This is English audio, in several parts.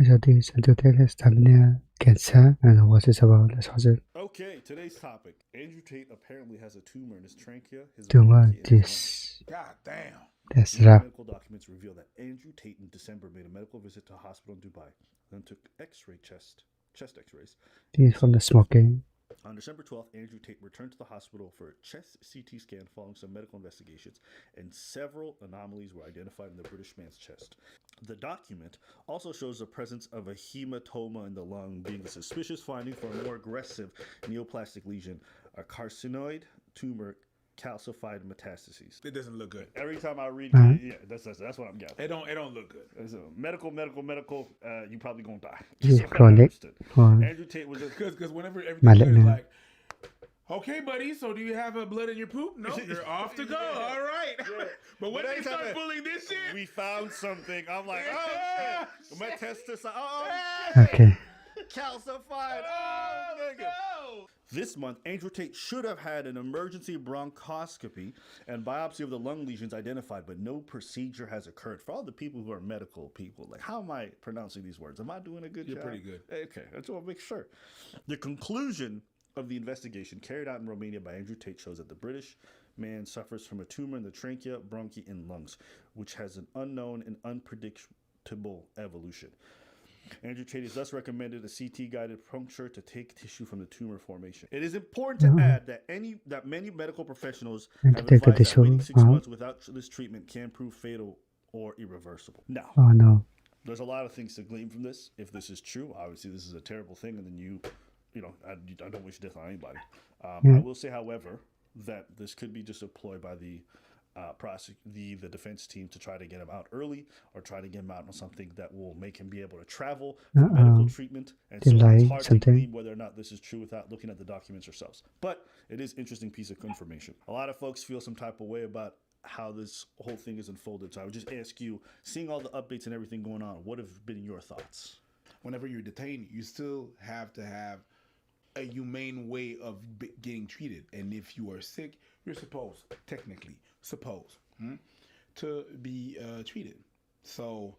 So this andrewtate is cancer, and what is about the source Okay, today's topic. Andrew Tate apparently has a tumor in his trachea, his tumor. bronchi, and his lungs. This God damn. that's New rough. medical documents reveal that Andrew Tate in December made a medical visit to a hospital in Dubai, then took chest x-rays. This is from the smoking. On December 12th, Andrew Tate returned to the hospital for a chest CT scan following some medical investigations, and several anomalies were identified in the British man's chest. The document also shows the presence of a hematoma in the lung being a suspicious finding for a more aggressive neoplastic lesion, a carcinoid tumor, calcified metastases. It doesn't look good. Every time I read, yeah, that's what I'm getting. It don't look good. It's a medical. You probably gonna die. This is So I chronic understood. or Andrew Tate was just Because whenever everything good is malignant. like, okay, buddy, so do you have blood in your poop? No, you're off to go. Yeah. All right. Yeah. But when But they anytime start that- pulling this shit, we found something. I'm like, oh Yeah. shit. My testis. Oh, Okay. calcified. oh, Nigga. no. This month, Andrew Tate should have had an emergency bronchoscopy and biopsy of the lung lesions identified, but no procedure has occurred. For all the people who are medical people, like, how am I pronouncing these words? Am I doing a good job? You're pretty good. Okay, I just want to make sure. The conclusion of the investigation carried out in Romania by Andrew Tate shows that the British man suffers from a tumor in the trachea, bronchi, and lungs, which has an unknown and unpredictable evolution. Andrew Tate has thus recommended a CT-guided puncture to take tissue from the tumor formation. It is important to add that many medical professionals And have to take the advised that waiting tissue 6 out. months without this treatment can prove fatal or irreversible. Now, Oh no. there's a lot of things to glean from this. If this is true, obviously this is a terrible thing, and then I don't wish death on anybody. I will say, however, that this could be just a ploy by the defense team to try to get him out early, or try to get him out on something that will make him be able to travel for medical treatment. And so Delay it's hard to something. glean whether or not this is true without looking at the documents ourselves. But it is interesting piece of information. A lot of folks feel some type of way about how this whole thing is unfolded. So I would just ask you, seeing all the updates and everything going on, what have been your thoughts? Whenever you're detained, you still have to have a humane way of getting treated. And if you are sick, you're supposed to be treated. So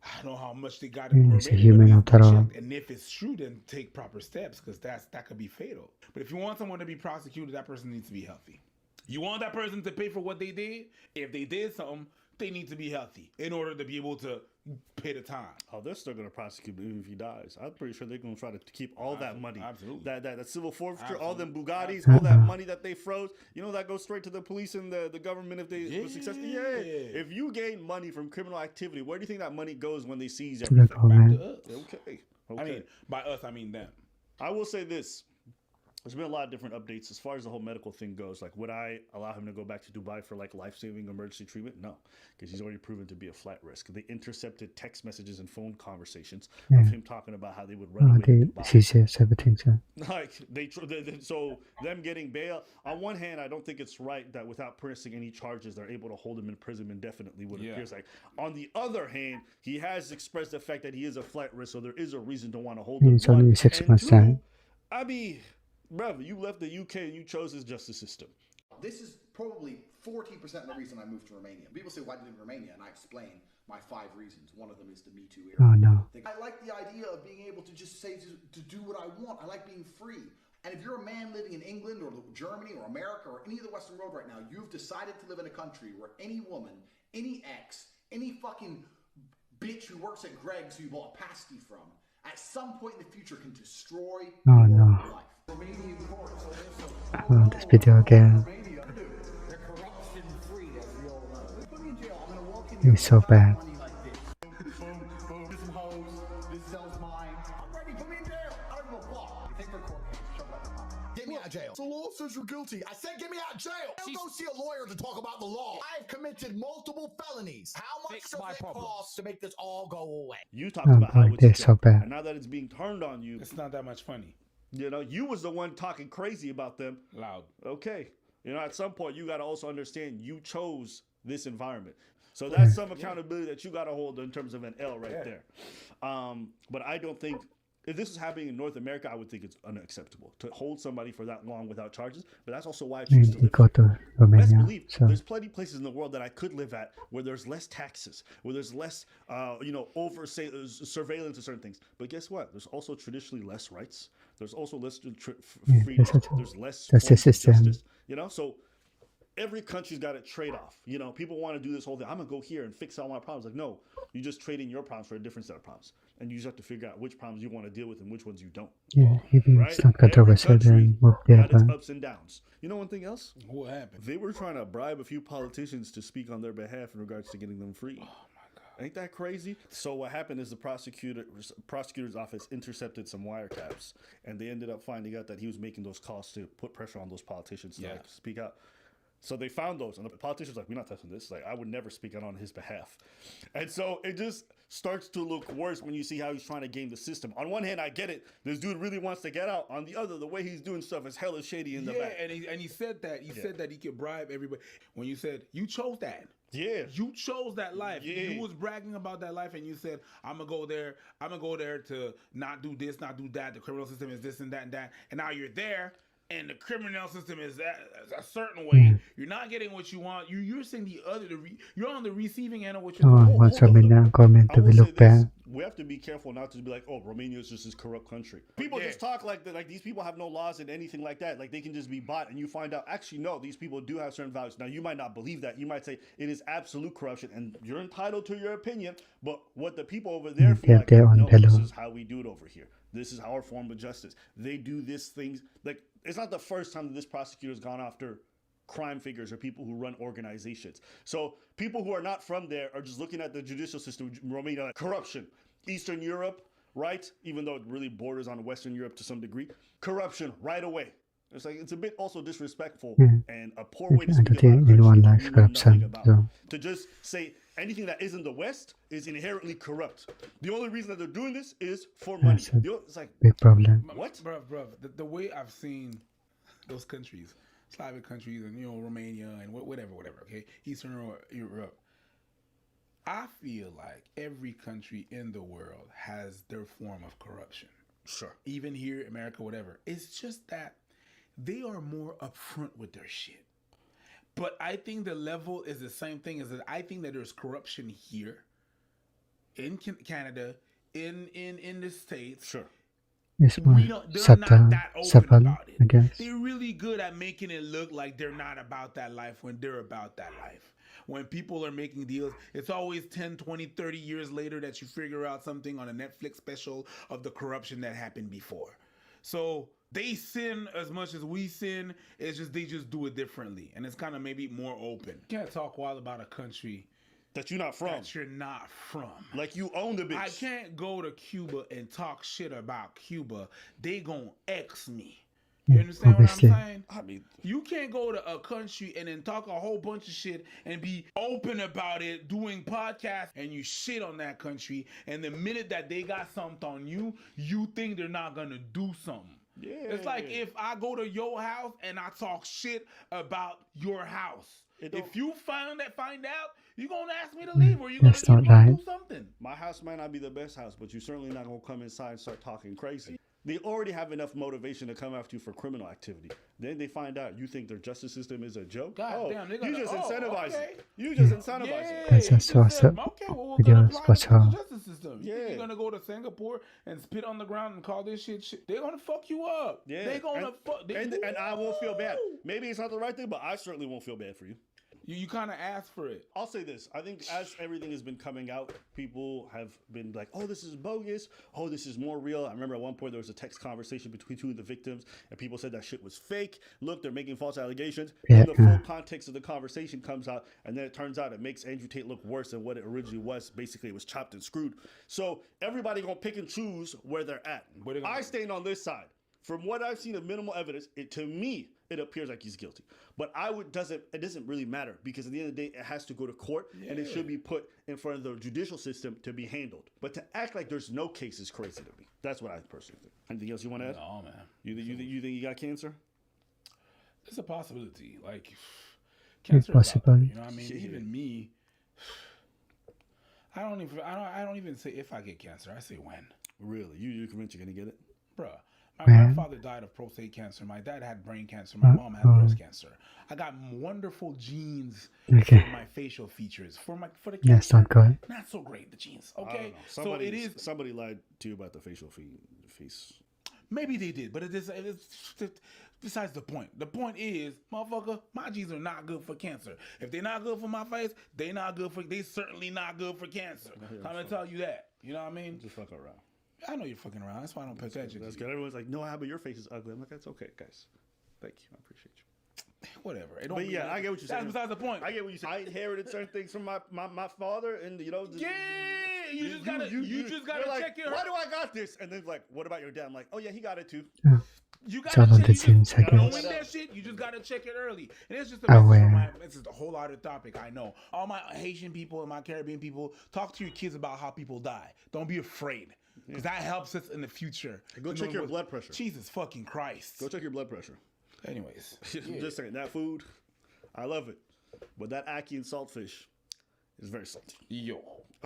I don't know how much they got in It's a Romania, human but after you all. check. And if it's true, then take proper steps, because that could be fatal. But if you want someone to be prosecuted, that person needs to be healthy. You want that person to pay for what they did? If they did something, they need to be healthy in order to be able to pay the time. Oh, they're still going to prosecute him even if he dies. I'm pretty sure they're going to try to keep all that money. Absolutely. That civil forfeiture, all them Absolutely. Bugattis, all that money that they froze. You know, that goes straight to the police and the government if they were successful. Yeah. If you gain money from criminal activity, where do you think that money goes when they seize To everything? the government. To us. Okay. I mean, by us, I mean them. I will say this. There's been a lot of different updates as far as the whole medical thing goes. Like, would I allow him to go back to Dubai for like life-saving emergency treatment? No, because he's already proven to be a flight risk. They intercepted text messages and phone conversations of him talking about how they would run away to The Dubai. seizures, everything. So Like so them getting bail. On one hand, I don't think it's right that without pressing any charges, they're able to hold him in prison indefinitely. What it appears like. On the other hand, he has expressed the fact that he is a flight risk, so there is a reason to want to hold him. it's only 6 months time. I mean, brother, you left the UK and you chose his justice system. This is probably 40% of the reason I moved to Romania. People say, why did you live in Romania? And I explain my 5 reasons. One of them is the Me Too era. Oh no. I like the idea of being able to just say, to do what I want. I like being free. And if you're a man living in England or Germany or America or any of the Western world right now, you've decided to live in a country where any woman, any ex, any fucking bitch who works at Greg's who you bought a pasty from, at some point in the future can destroy Oh, your no. life. Oh, this video again. It's so bad. Get me out of jail. The law says you're guilty. I said get me out of jail. Don't go see a lawyer to talk about the law. I've committed multiple felonies. How much does it cost to make this all go away? You talked Oh about how boy, it's they're so bad. and now that it's being turned on you, It's not that much funny. you know, you was the one talking crazy about them. Loud. Okay. You know, at some point you got to also understand you chose this environment. So that's some accountability that you got to hold in terms of an L right there. But I don't think if this is happening in North America, I would think it's unacceptable to hold somebody for that long without charges. But that's also why I choose to he live go here. to Best Romania. believe So there's plenty of places in the world that I could live at where there's less taxes, where there's less, surveillance of certain things. But guess what? There's also traditionally less rights. There's also less freedoms. There's less that's the forms of system. justice. So every country's got a trade-off. People want to do this whole thing. I'm gonna go here and fix all my problems. Like, no, you just trade in your problems for a different set of problems, and you just have to figure out which problems you want to deal with and which ones you don't. Yeah, if Right? it's not Every controversial, country then move there. got its But ups and downs. You know one thing else? What happened? They were trying to bribe a few politicians to speak on their behalf in regards to getting them free. Oh my God. Ain't that crazy? So what happened is the prosecutor's office intercepted some wiretaps, and they ended up finding out that he was making those calls to put pressure on those politicians to Yeah. speak out. So they found those, and the politicians were like, we're not touching this. Like, I would never speak out on his behalf. And so it just starts to look worse when you see how he's trying to game the system. On one hand, I get it. This dude really wants to get out. On the other, the way he's doing stuff is hella shady in the back. and he said that. He said that he could bribe everybody. When you said, you chose that. Yeah. You chose that life. Yeah. You was bragging about that life, and you said, "I'm gonna go there. I'm gonna go there to not do this, not do that. The criminal system is this and that and that." And now you're there, and the criminal system is a certain way. You're not getting what you want. You're saying you're on the receiving end of what you're. someone wants Romania government I to will be say looked this. bad. We have to be careful not to be like, oh, Romania is just this corrupt country. People just talk like that. Like, these people have no laws and anything like that. Like, they can just be bought, and you find out, actually, no, these people do have certain values. Now, you might not believe that. You might say it is absolute corruption, and you're entitled to your opinion. But what the people over there feel like, they're on no, this pillow. is how we do it over here. This is our form of justice. They do this things. Like, it's not the first time that this prosecutor's gone after crime figures or people who run organizations. So people who are not from there are just looking at the judicial system, Romania, like corruption. Eastern Europe, right? Even though it really borders on Western Europe to some degree. Corruption right away. It's like, it's a bit also disrespectful and a poor way to speak about a country Anyone that likes you know nothing corruption. about. So To just say anything that isn't the West is inherently corrupt. The only reason that they're doing this is for money. That's a It's like, big problem. what? Bruv, the way I've seen those countries, Slavic countries, and Romania and whatever, okay, Eastern Europe. I feel like every country in the world has their form of corruption. Sure. Even here, America, whatever. It's just that they are more upfront with their shit. But I think the level is the same thing as that. I think that there's corruption here, in Canada, in the States. Sure. It's more They're subtle, not that open subtle, about it. I guess. They're really good at making it look like they're not about that life when they're about that life. When people are making deals, it's always 10, 20, 30 years later that you figure out something on a Netflix special of the corruption that happened before. So they sin as much as we sin. It's just they just do it differently. And it's kind of maybe more open. You can't talk wild about a country That you're not from. that you're not from. Like, you own the bitch. I can't go to Cuba and talk shit about Cuba. They gon' X me. You understand obviously. what I'm saying? I mean, You can't go to a country and then talk a whole bunch of shit and be open about it, doing podcasts, and you shit on that country. And the minute that they got something on you, you think they're not gonna do something. yeah. It's like if I go to your house and I talk shit about your house. If you find out, you're gonna ask me to leave, or you're That's gonna not do right. something. My house might not be the best house, but you're certainly not going to come inside and start talking crazy. They already have enough motivation to come after you for criminal activity. Then they find out you think their justice system is a joke. God damn, they're you gonna- just oh, incentivize okay. it. You just incentivize Yeah, it. That's you a just source said, of okay, well, we're videos, gonna apply what's it to the how- justice system. You think Yeah. you're gonna go to Singapore and spit on the ground and call this shit? They're gonna fuck you up. Yeah. They're gonna fuck. And I won't feel bad. Maybe it's not the right thing, but I certainly won't feel bad for you. You kind of ask for it. I'll say this. I think as everything has been coming out, people have been like, oh, this is bogus. Oh, this is more real. I remember at one point there was a text conversation between two of the victims, and people said that shit was fake. Look, they're making false allegations. Yeah. Then the full context of the conversation comes out, and then it turns out it makes Andrew Tate look worse than what it originally was. Basically, it was chopped and screwed. So everybody gonna pick and choose where they're at. Where they gonna- I stand on this side. From what I've seen of minimal evidence, to me, it appears like he's guilty. But it doesn't really matter, because at the end of the day, it has to go to court, and it should be put in front of the judicial system to be handled. But to act like there's no case is crazy to me. That's what I personally think. Anything else you want to add? No, man. You think you got cancer? It's a possibility. Like cancer is out possible. there, you know what I mean? Yeah. Even me. I don't even say if I get cancer. I say when. Really? You convinced you're gonna get it? Bruh, my Man. grandfather died of prostate cancer. My dad had brain cancer. My mom had breast cancer. I got wonderful genes Okay. for my facial features. For the cancer, That's not good. not so great, the genes. I don't Okay, know. so it is. Somebody lied to you about the facial face. Maybe they did, but it's besides the point. The point is, motherfucker, my genes are not good for cancer. If they're not good for my face, they certainly not good for cancer. I'm gonna tell you that. You know what I mean? Just fuck around. I know you're fucking around. That's why I don't pay attention. That's good. Everyone's like, no, but your face is ugly. I'm like, that's okay, guys. Thank you. I appreciate you. Whatever. But yeah, I get what you're saying. That's besides the point. I get what you say. I inherited certain things from my father, and you know. You just gotta like, check your. Why do I got this? And then like, what about your dad? I'm like, oh yeah, he got it too. You Some gotta of the check. teams, I You don't guess. win that shit. You just gotta check it early. And it's just a Oh, message for yeah. this is a whole other topic. I know. All my Haitian people and my Caribbean people, talk to your kids about how people die. Don't be afraid, because that helps us in the future. Go check your blood pressure. Jesus fucking Christ. Go check your blood pressure. Anyways, I'm just saying, that food, I love it, but that ackee and saltfish is very salty. yo.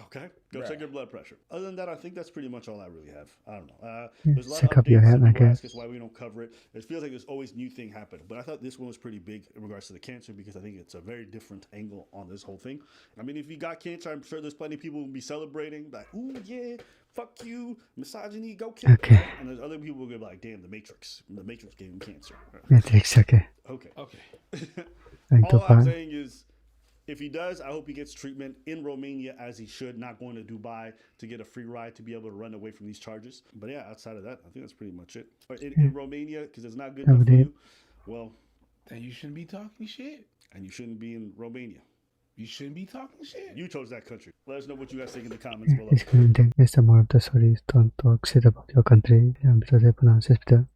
Okay, go check your blood pressure. Other than that, I think that's pretty much all I really have. I don't know. Yeah, There's a lot stick of up your updates. head, And I people ask guess. us why we don't cover it. It feels like there's always new thing happening, but I thought this one was pretty big in regards to the cancer because I think it's a very different angle on this whole thing. I mean, if you got cancer, I'm sure there's plenty of people who will be celebrating, like, ooh yeah, fuck you, misogyny, go kill. Okay. And there's other people who will be like, damn, the Matrix gave him cancer. Matrix, okay. Okay. Ang All I'm tupang. saying is, if he does, I hope he gets treatment in Romania as he should, not going to Dubai to get a free ride to be able to run away from these charges. But yeah, outside of that, I think that's pretty much it. But in Romania, because it's not good enough for you, well, Then you shouldn't be talking shit. and you shouldn't be in Romania. You shouldn't be talking shit. You chose that country. Let us know what you guys think in the comments below. Basically, that's the more of the stories. Don't talk shit about your country. Because they pronounce it better.